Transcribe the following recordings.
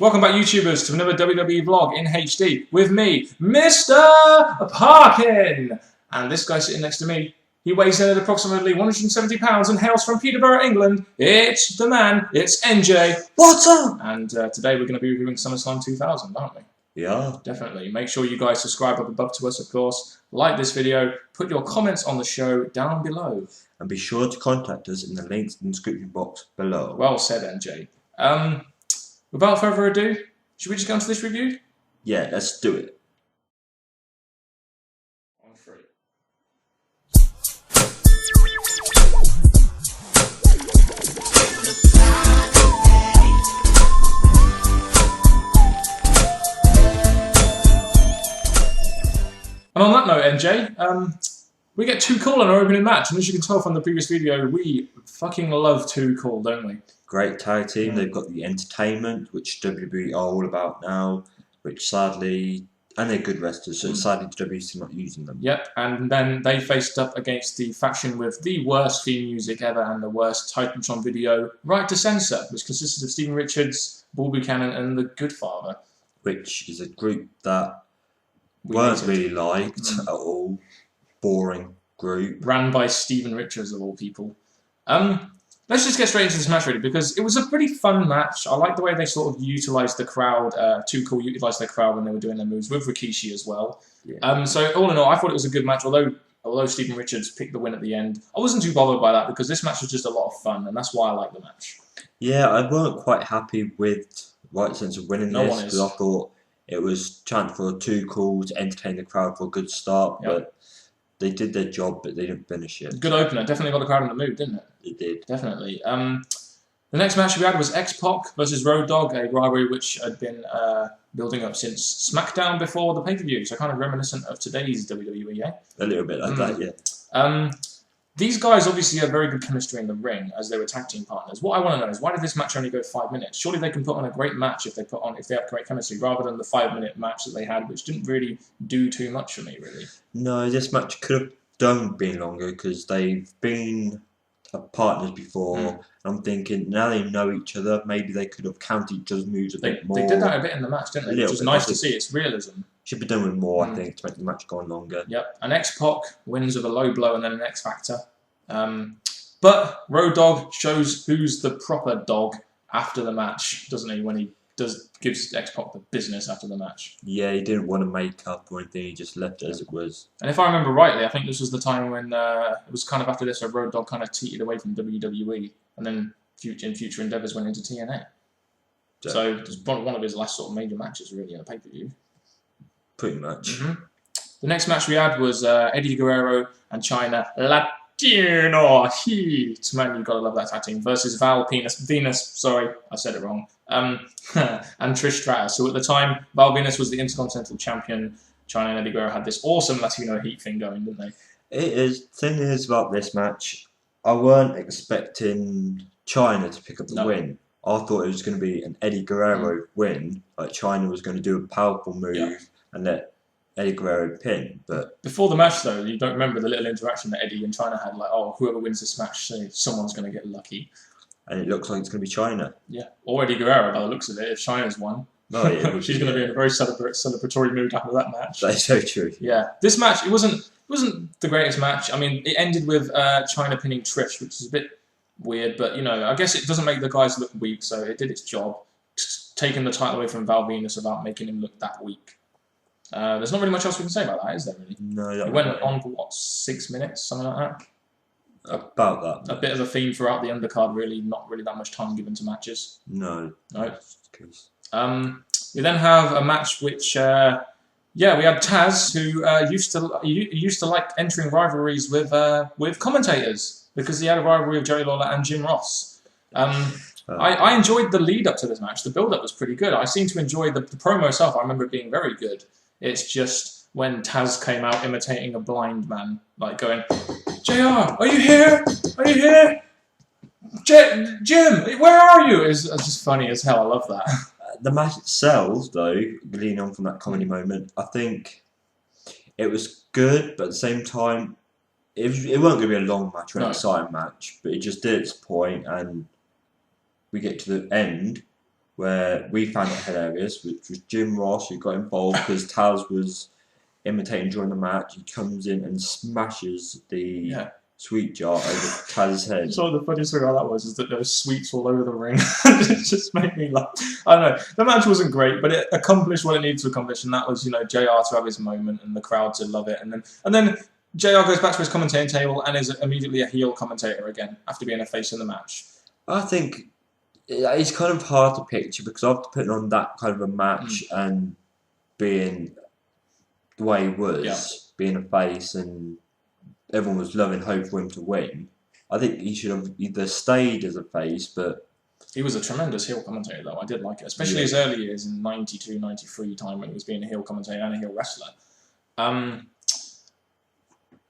Welcome back, YouTubers, to another WWE vlog in HD with me, Mr. Parkin. And this guy sitting next to me, he weighs in at approximately 170 pounds and hails from Peterborough, England. It's the man, it's NJ. What's up? And today we're going to be reviewing SummerSlam 2000, aren't we? Yeah. Definitely. Make sure you guys subscribe up above to us, of course. Like this video. Put your comments on the show down below. And be sure to contact us in the links in the description box below. Well said, NJ. Without further ado, should we just go into this review? Yeah, let's do it. On three. And on that note, NJ, we get Too Cool in our opening match, and as you can tell from the previous video, we fucking love Too Cool, don't we? Great tag team. They've got the entertainment, which WWE are all about now, which sadly, and they're good wrestlers, so sadly WWE's not using them. Yep, and then they faced up against the faction with the worst theme music ever and the worst Titantron video, Right to Censor, which consisted of Stephen Richards, Bull Buchanan, and The Good Father. Which is a group that weren't really liked at all. Boring group. Ran by Stephen Richards, of all people. Let's just get straight into this match, really, because it was a pretty fun match. I like the way they sort of utilised the crowd. Too Cool utilised their crowd when they were doing their moves, with Rikishi as well. Yeah. So all in all, I thought it was a good match, although Stephen Richards picked the win at the end. I wasn't too bothered by that, because this match was just a lot of fun, and that's why I like the match. Yeah, I weren't quite happy with Right Sense of winning this, because I thought it was chance for Too Cool to entertain the crowd for a good start, but they did their job, but they didn't finish it. Good opener. Definitely got the crowd in the mood, didn't it? It did. Definitely. The next match we had was X-Pac versus Road Dogg, a rivalry which had been building up since SmackDown before the pay-per-view, so kind of reminiscent of today's WWE, eh? A little bit like that, yeah. These guys obviously have very good chemistry in the ring as they were tag team partners. What I want to know is, why did this match only go 5 minutes? Surely they can put on a great match if they have great chemistry, rather than the 5-minute match that they had, which didn't really do too much for me, really. No, this match could have done been longer, because they've been partners before. And I'm thinking, now they know each other, maybe they could have counted each other's moves a bit more. They did that a bit in the match, didn't they? Which is nice to see. It's realism. Should be done with more, I think, to make the match go on longer. Yep. And X-Pac wins with a low blow and then an X-Factor. But Road Dogg shows who's the proper dog after the match, doesn't he? When he gives X-Pac the business after the match. Yeah, he didn't want to make up or anything. He just left it as it was. And if I remember rightly, I think this was the time when it was kind of after this, where Road Dogg kind of teetered away from WWE, and then in future endeavours went into TNA. So it was one of his last sort of major matches, really, in a pay-per-view. Pretty much. The next match we had was Eddie Guerrero and China Latino Heat. Man, you've got to love that tag team. Versus Venus, sorry, I said it wrong. And Trish Stratus. So at the time, Val Venus was the Intercontinental Champion. China and Eddie Guerrero had this awesome Latino Heat thing going, didn't they? It is. Thing is about this match, I weren't expecting China to pick up the win. I thought it was going to be an Eddie Guerrero win. Like China was going to do a powerful move and let Eddie Guerrero pin. But before the match, though, you don't remember the little interaction that Eddie and China had, like, oh, whoever wins this match, someone's going to get lucky. And it looks like it's going to be China. Yeah, or Eddie Guerrero by the looks of it, if China's won. Oh, yeah, she's going to be in a very celebratory mood after that match. That's so true. Yeah, this match, it wasn't the greatest match. I mean, it ended with China pinning Trish, which is a bit weird, but, you know, I guess it doesn't make the guys look weak, so it did its job, taking the title away from Val Venus without making him look that weak. There's not really much else we can say about that, is there, really? No. It went on for, what, 6 minutes, something like that? About that. A bit of a theme throughout the undercard, really. Not really that much time given to matches. No. We then have a match which, we had Taz, who used to like entering rivalries with commentators, because he had a rivalry with Jerry Lawler and Jim Ross. I enjoyed the lead up to this match. The build up was pretty good. I seem to enjoy the promo itself. I remember it being very good. It's just when Taz came out imitating a blind man, like going, JR, are you here? Are you here? Jim, where are you? It's just funny as hell. I love that. The match itself, though, leaning on from that comedy moment, I think it was good, but at the same time, it wasn't going to be a long match or an exciting match, but it just did its point, and we get to the end where we found it hilarious, which was Jim Ross who got involved because Taz was imitating during the match. He comes in and smashes the sweet jar over Taz's head. So the funniest thing about that was that there were sweets all over the ring. It just made me laugh. I don't know. The match wasn't great, but it accomplished what it needed to accomplish, and that was, JR to have his moment and the crowd to love it. And then JR goes back to his commentating table and is immediately a heel commentator again after being a face in the match. I think it's kind of hard to picture because after putting on that kind of a match and being the way he was, being a face and everyone was loving hope for him to win, I think he should have either stayed as a face, but... He was a tremendous heel commentator, though. I did like it, especially his early years in 92, 93 time when he was being a heel commentator and a heel wrestler.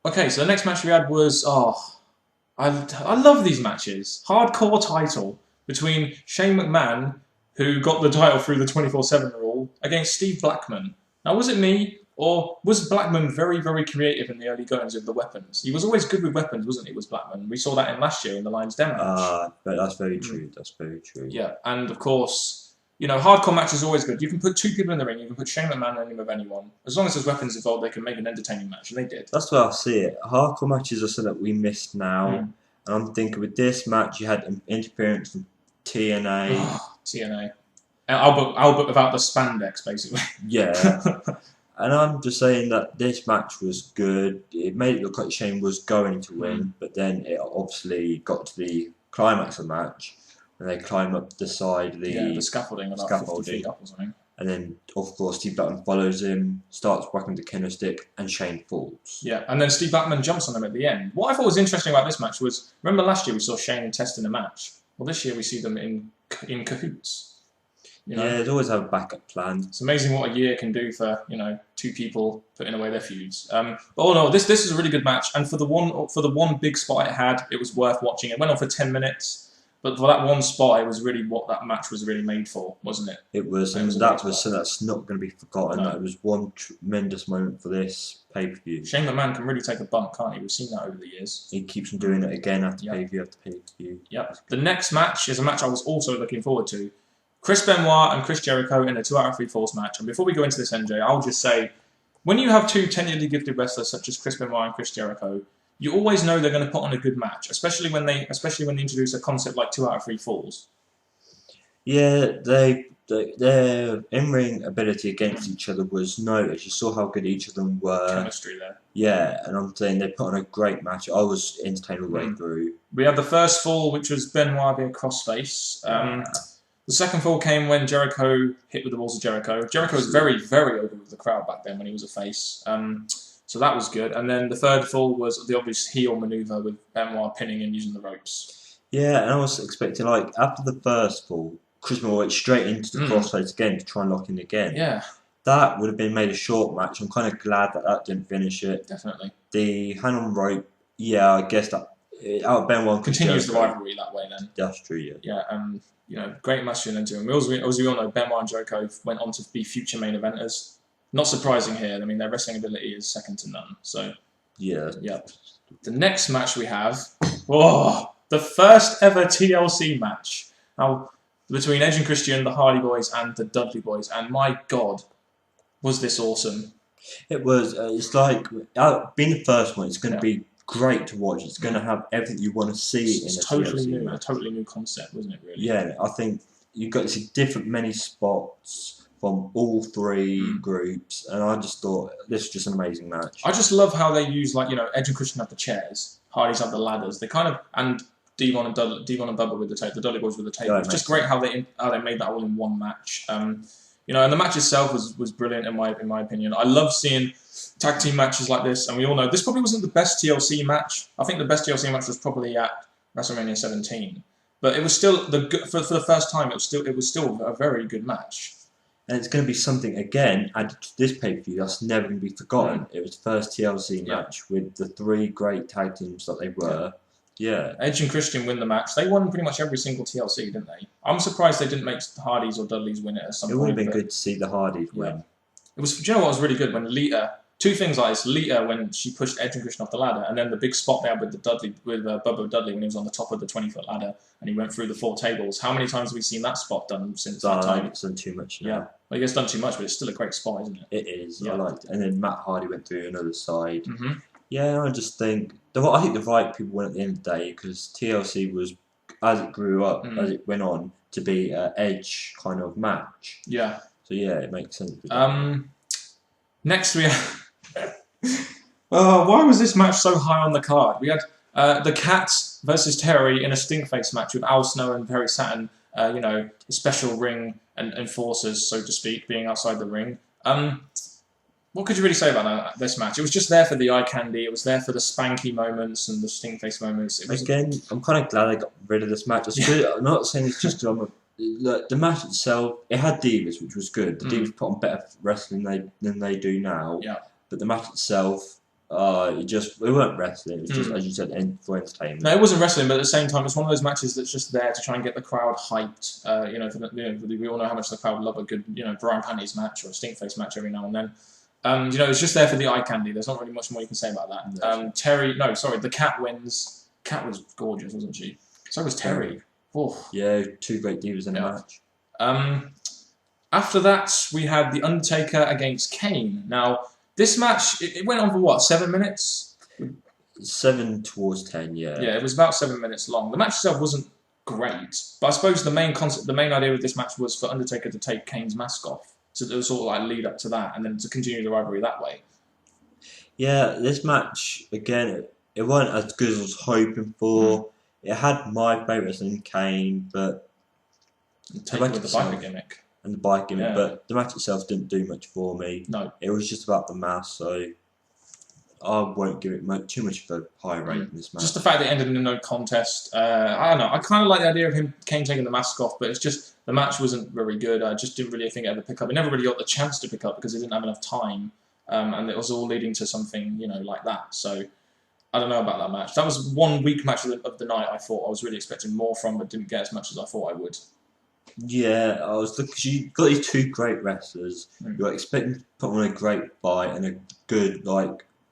Okay, so the next match we had was... I love these matches. Hardcore title between Shane McMahon, who got the title through the 24/7 rule, against Steve Blackman. Now, was it me, or was Blackman very, very creative in the early goings of the weapons? He was always good with weapons, wasn't he, was Blackman? We saw that in last year in the Lions Den match. But that's very true. That's very true. Yeah, and of course, hardcore match is always good. You can put two people in the ring, you can put Shane McMahon in any of anyone. As long as there's weapons involved, they can make an entertaining match, and they did. That's where I see it. Hardcore matches are something that we missed now. And I'm thinking with this match, you had interference from TNA. TNA. Albert without the spandex, basically. Yeah. And I'm just saying that this match was good. It made it look like Shane was going to win, but then it obviously got to the climax of the match, and they climb up the side of the scaffolding, about 50 feet up or something. And then, of course, Steve Blackman follows him, starts whacking the kendo stick, and Shane falls. Yeah, and then Steve Blackman jumps on him at the end. What I thought was interesting about this match was, remember last year we saw Shane and Test in a match? Well, this year we see them in cahoots. Yeah, there's always have a backup plan. It's amazing what a year can do for two people putting away their feuds. But all in all, this is a really good match, and for the one big spot it had, it was worth watching. It went on for 10 minutes. But for that one spot, it was really what that match was really made for, wasn't it? It was, and that was so that's not going to be forgotten. No. That was one tremendous moment for this pay-per-view. Shane McMahon can really take a bump, can't he? We've seen that over the years. He keeps on doing it again after pay-per-view after pay-per-view. Yep. The next match is a match I was also looking forward to. Chris Benoir and Chris Jericho in a 2 out of 3 falls match. And before we go into this, NJ, I'll just say, when you have two tenuredly gifted wrestlers such as Chris Benoir and Chris Jericho, you always know they're going to put on a good match, especially when they introduce a concept like 2 out of 3 falls. Yeah, their in-ring ability against each other was noticed. You saw how good each of them were. Chemistry there. Yeah, and I'm saying they put on a great match. I was entertained all the way through. We had the first fall, which was Benoit via crossface. The second fall came when Jericho hit with the walls of Jericho. Jericho was very, very over with the crowd back then when he was a face. So that was good. And then the third fall was the obvious heel maneuver with Benoit pinning and using the ropes. Yeah, and I was expecting, after the first fall, Chris Benoit went straight into the crossface again to try and lock in again. Yeah. That would have been made a short match. I'm kind of glad that didn't finish it. Definitely. The hand on rope, I guess that out of Benoit continues the rivalry that way then. That's true, yeah. Yeah, great match to into. And we all know Benoit and Jericho went on to be future main eventers. Not surprising here. I mean, their wrestling ability is second to none. So, yeah. The next match we have, the first ever TLC match. Now, between Edge and Christian, the Hardy Boys, and the Dudley Boys. And my God, was this awesome. It was. It's like, being the first one, it's going to be great to watch. It's going to have everything you want to see in a totally TLC new, match. a totally new concept, wasn't it, really? Yeah, I think you've got to see many spots from all three groups, and I just thought this was just an amazing match. I just love how they use, Edge and Christian have the chairs, Hardy's have the ladders. They kind of, and Devon and Bubba with the tape, the Dudley Boys with the tape. It's just great how they made that all in one match. And the match itself was brilliant in my opinion. I love seeing tag team matches like this, and we all know this probably wasn't the best TLC match. I think the best TLC match was probably at WrestleMania 17, but it was still for the first time. It was still a very good match. And it's going to be something, again, added to this pay-per-view that's never going to be forgotten. It was the first TLC match with the 3 great tag teams that they were. Yeah. Edge and Christian win the match. They won pretty much every single TLC, didn't they? I'm surprised they didn't make the Hardys or Dudleys win it at some point. It would have been good to see the Hardys win. It was. Do you know what was really good? When Lita two things like this: Lita when she pushed Edge and Christian off the ladder, and then the big spot they had with Bubba Dudley when he was on the top of the 20-foot ladder and he went through the 4 tables. How many times have we seen that spot done since that time? It's done too much now. Yeah, well, he gets done too much, but it's still a great spot, isn't it? It is. Yeah. I liked it. And then Matt Hardy went through another side. Mm-hmm. Yeah, I just think I think the right people won at the end of the day because TLC was, as it grew up, as it went on, to be an Edge kind of match. Yeah. So yeah, it makes sense. Next we have. Why was this match so high on the card? We had the Cat versus Terry in a stink face match with Al Snow and Perry Saturn, special ring and enforcers, so to speak, being outside the ring. What could you really say about this match? It was just there for the eye candy. It was there for the spanky moments and the stink face moments. Again, I'm kind of glad I got rid of this match. I'm not saying it's just because the match itself, it had divas, which was good. The divas put on better wrestling than they do now. Yeah. But the match itself, it weren't wrestling. It was just, as you said, for entertainment. No, it wasn't wrestling, but at the same time, it's one of those matches that's just there to try and get the crowd hyped. We all know how much the crowd love a good, bra and panties match or a stink face match every now and then. It's just there for the eye candy. There's not really much more you can say about that. The Cat wins. Cat was gorgeous, wasn't she? So was Terry. Oh. Yeah, 2 great divas in the match. After that, we had The Undertaker against Kane. Now, this match, it went on for what, 7 minutes? 7 towards 10, yeah. Yeah, it was about 7 minutes long. The match itself wasn't great, but I suppose the main idea of this match was for Undertaker to take Kane's mask off. So it was sort of like lead up to that, and then to continue the rivalry that way. Yeah, this match, again, it wasn't as good as I was hoping for. It had my favourites in Kane, but Taker with the biker gimmick. And the bike gimmick, but the match itself didn't do much for me. No. It was just about the mask, so I won't give it too much of a high rate in this match. Just the fact that it ended in a no contest. I don't know. I kind of like the idea of Kane taking the mask off, but it's just the match wasn't very good. I just didn't really think it ever pick up. It never really got the chance to pick up because it didn't have enough time, and it was all leading to something like that. So I don't know about that match. That was one weak match of the night. I thought I was really expecting more from, but didn't get as much as I thought I would. Yeah, I was looking. You got these 2 great wrestlers. You're expecting to put on a great fight and a good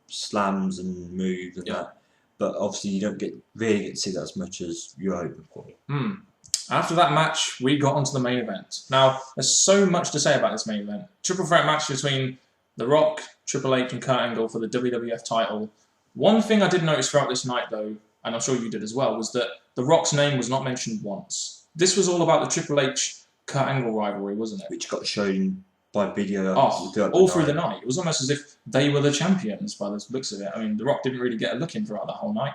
slams and moves and that, but obviously you don't really get to see that as much as you're hoping for. After that match, we got onto the main event. Now, there's so much to say about this main event. Triple threat match between The Rock, Triple H, and Kurt Angle for the WWF title. One thing I did notice throughout this night, though, and I'm sure you did as well, was that The Rock's name was not mentioned once. This was all about the Triple H Kurt Angle rivalry, wasn't it? Which got shown by video all through the night. It was almost as if they were the champions by the looks of it. I mean, The Rock didn't really get a look in throughout the whole night.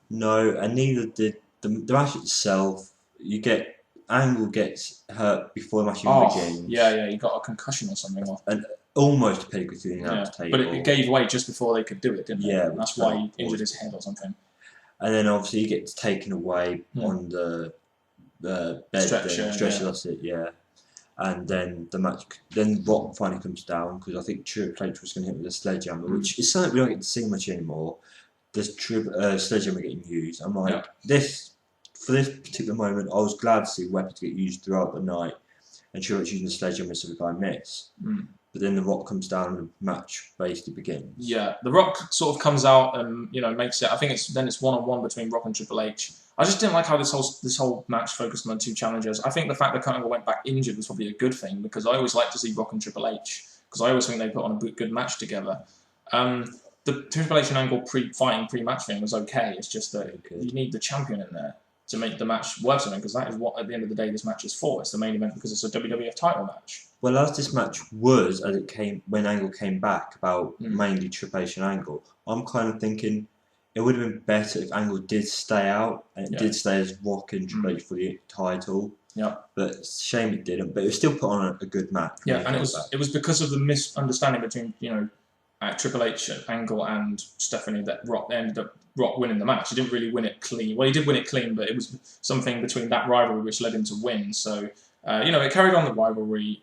No, and neither did the match itself. Angle gets hurt before the match even begins. Yeah, he got a concussion or something. And almost a pedigree through the announce table. But it gave way just before they could do it, didn't it? Yeah. And that's why he injured his head or something. And then obviously he gets taken away on the bed stretcher. That's it, yeah. And then the match, then Rock finally comes down because I think Triple H was going to hit with a sledgehammer, which is something we don't get to see much anymore. This sledgehammer getting used. I'm like, for this particular moment, I was glad to see weapons get used throughout the night, and Triple H using the sledgehammer so the guy miss. But then The Rock comes down and the match basically begins. Yeah, The Rock sort of comes out and makes it. I think it's 1-on-1 between Rock and Triple H. I just didn't like how this whole match focused on 2 challengers. I think the fact that Kurt Angle went back injured was probably a good thing because I always like to see Rock and Triple H because I always think they put on a good match together. The Triple H and Angle pre-match thing was okay. It's just that you need the champion in there to make the match worth something because that is what at the end of the day this match is for. It's the main event because it's a WWF title match. Well, as this match was, as it came when Angle came back about mainly Triple H and Angle, I'm kind of thinking it would have been better if Angle did stay out and it did stay as Rock and Triple H for the title. Yeah, but it's a shame it didn't. But it was still put on a good match. Yeah, and it was because of the misunderstanding between Triple H, Angle, and Stephanie that Rock ended up winning the match. He didn't really win it clean. Well, he did win it clean, but it was something between that rivalry which led him to win. So it carried on the rivalry.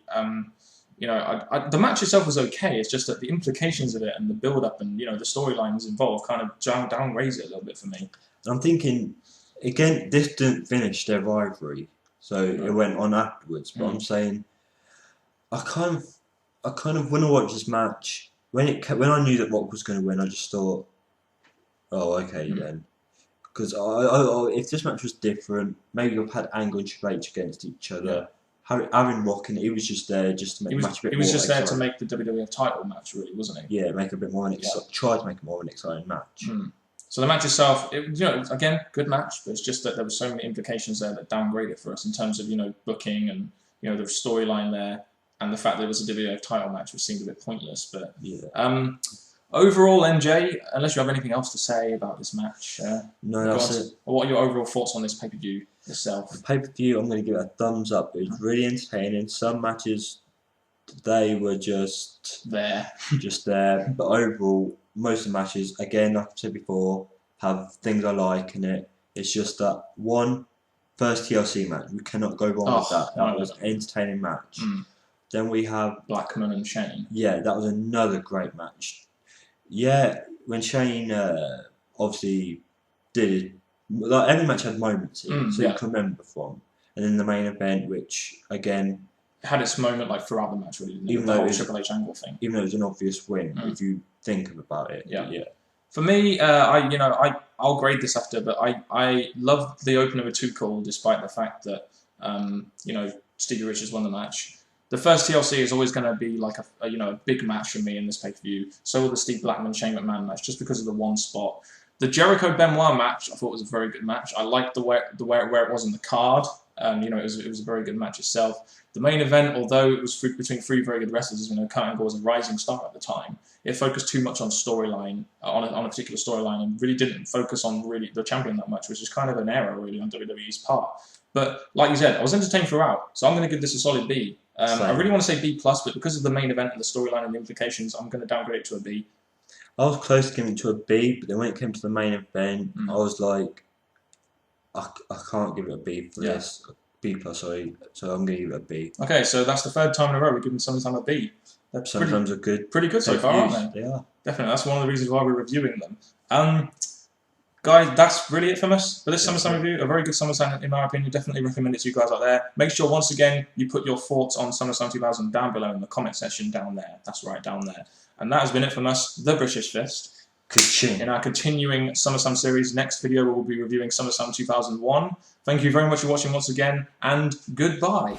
The match itself was okay. It's just that the implications of it and the build-up and the storylines involved kind of downgrades it a little bit for me. I'm thinking again, this didn't finish their rivalry, so it went on afterwards. But I'm saying, I kind of want to watch this match when I knew that Rock was going to win, I just thought, oh, okay then. Because if this match was different, maybe you've had Angle and Triple H against each other. Having Rock in, he was just there just to make the match a bit more. He was just there to make the WWF title match, really, wasn't he? Yeah, make a bit more try to make it more of an exciting match. So the match itself, again, good match, but it's just that there were so many implications there that downgraded for us in terms of booking and the storyline there, and the fact that it was a WWF title match, which seemed a bit pointless. But overall, NJ, unless you have anything else to say about this match, no, that's it. What are your overall thoughts on this pay-per-view itself? The pay-per-view, I'm going to give it a thumbs up. It was really entertaining. Some matches, they were just there. But overall, most of the matches, again, like I said before, have things I like in it. It's just that first TLC match. We cannot go wrong with that. That was an entertaining match. Then we have Blackman and Shane. Yeah, that was another great match. Yeah, when Shane obviously did it, like every match had moments in it, so you can remember from. And then the main event, which again had its moment like throughout the match, really. Even though it was Triple H Angle thing. Even though it was an obvious win, if you think about it. Yeah. For me, I'll grade this after, but I loved the opener with Too Cool, despite the fact that Stevie Richards won the match. The first TLC is always going to be like a big match for me in this pay-per-view. So will the Steve Blackman Shane McMahon match, just because of the one spot. The Jericho Benoir match, I thought was a very good match. I liked where it was in the card. It was a very good match itself. The main event, although it was between three very good wrestlers, Kurt Angle was a rising star at the time. It focused too much on storyline, on a particular storyline, and really didn't focus on really the champion that much, which is kind of an error really on WWE's part. But like you said, I was entertained throughout, so I'm going to give this a solid B. I really want to say B+, but because of the main event and the storyline and the implications, I'm going to downgrade it to a B. I was close to giving it to a B, but then when it came to the main event, I was like, I can't give it a B for this. B+, sorry. So I'm going to give it a B. Okay, so that's the third time in a row we're giving Summerslam a B. Sometimes are good. Pretty good so far, aren't they? They are. Definitely. That's one of the reasons why we're reviewing them. Guys, that's really it from us for this SummerSlam review. A very good SummerSlam, in my opinion. Definitely recommend it to you guys out there. Make sure, once again, you put your thoughts on SummerSlam 2000 down below in the comment section down there. That's right, down there. And that has been it from us, the British Fist. Ka-ching. In our continuing SummerSlam series, next video we will be reviewing SummerSlam 2001. Thank you very much for watching once again, and goodbye.